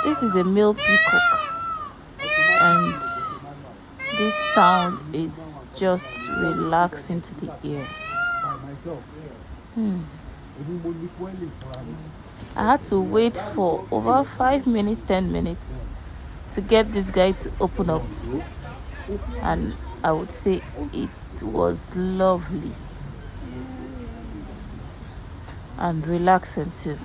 This is a male peacock, and this sound is just relaxing to the ear. I had to wait for over 5 minutes, 10 minutes to get this guy to open up, and I would say it was lovely and relaxing too.